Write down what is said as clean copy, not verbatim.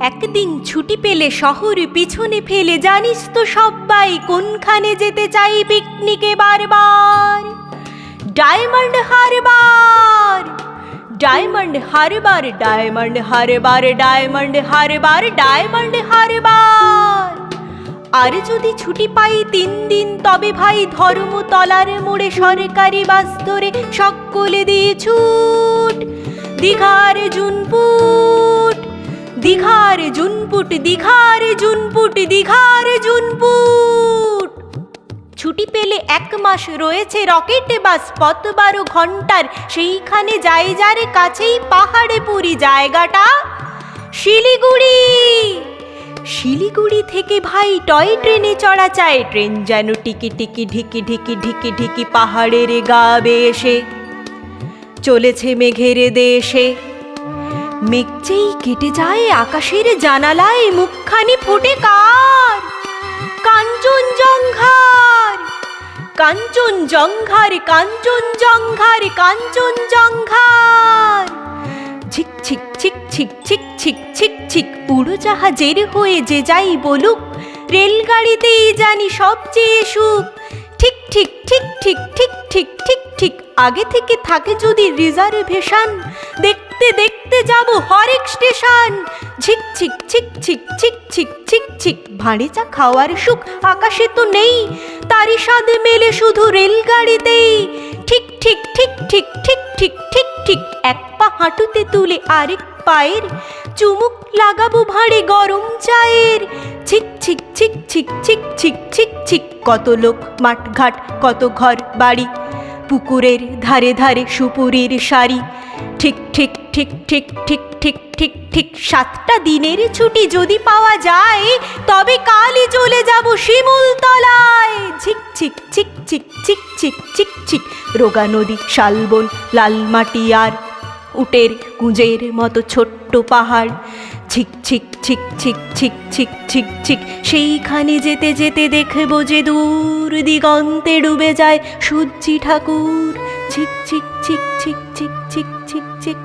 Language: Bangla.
একদিন ছুটি পেলে শহর পিছনে ফেলে জানিস তো সবাই কোনখানে যেতে চাই পিকনিকে বারবার? ডায়মন্ড হারবার, ডায়মন্ড হারবার, ডায়মন্ড হারবার, ডায়মন্ড হারবার, ডায়মন্ড হারবার। আর যদি ছুটি পাই 3 দিন তবে ভাই ধর্মতলার মোড়ে সরকারি বাস ধরে সকলে দিয়ে ছুট দীঘার জুনপুট, দীঘার জুনপুট, দীঘার জুনপুট, দীঘার জুনপুট। ছুটি পেলে 1 মাস রয়েছে রকেট বাস পথ 12 ঘন্টার, সেইখানে যাই যার কাছেই পাহাড়ে পুরি জায়গাটা শিলিগুড়ি। শিলিগুড়ি থেকে ভাই টয় ট্রেনে চড়া চায়, ট্রেন যেন টিকি টিকি ঢিকি ঢিকি ঢিকি ঢিকি পাহাড়ের গা বেয়ে চলেছে মেঘের দেশে। মেঘ যেই কেটে যায় আকাশের জানালায় মুখখানি ফোটে কার? কাঞ্চনজঙ্ঘার, কাঞ্চনজঙ্ঘার, কাঞ্চনজঙ্ঘার, কাঞ্চনজঙ্ঘার। ঝিক ঝিক ঝিক ঝিক ঝিক ঝিক ঝিক ঝিক উড়োজাহাজের হয়ে যে যাই বলুক, রেলগাড়িতেই জানি সবচেয়ে সুখ। ঠিক ঠিক ঠিক ঠিক ঠিক ঠিক ঠিক ঠিক আগে থেকে থাকে যদি রিজার্ভেশন, দেখতে দেখতে যাব হরেক স্টেশন। ঝিক ঝিক ঝিক ঝিক ঝিক ঝিক ঝিক ঝিক ভাঁড়ে চা খাওয়ার সুখ আকাশে তো নেই, তারই স্বাদ মেলে শুধু রেলগাড়িতেই। ঠিক ঠিক ঠিক ঠিক ঠিক ঠিক ঠিক ঠিক 1 পা হাঁটুতে তুলে আরেক পায়ের চুমুক লাগাবো ভাঁড়ে গরম চায়ের। ঝিক ঝিক ঝিক ঝিক ঝিক ঝিক ঝিক ঝিক কত লোক মাঠঘাট, কত ঘর বাড়ি, পুকুরের ধারে ধারে সুপুরির সারি। ঠিক ঠিক ঠিক ঠিক ঠিক ঠিক ঠিক ঠিক 7টা দিনের ছুটি যদি পাওয়া যায় তবে কালই চলে যাব শিমুলতলায়। ঝিক ঝিক ঝিক ঝিক ঝিক ঝিক ঝিক ঝিক রোগা নদী, শালবন, লাল মাটি আর উটের কুঁজের মতো ছোট্ট পাহাড়। ঝিক ঝিক ঝিক ঝিক ঝিক ঝিক ঝিক ঝিক সেইখানে যেতে যেতে দেখবো যে দূর দিগন্তে ডুবে যায় সূর্যি ঠাকুর। ঝিক ঝিক ঝিক ঝিক ঝিক ঝিক ঝিক ঝিক।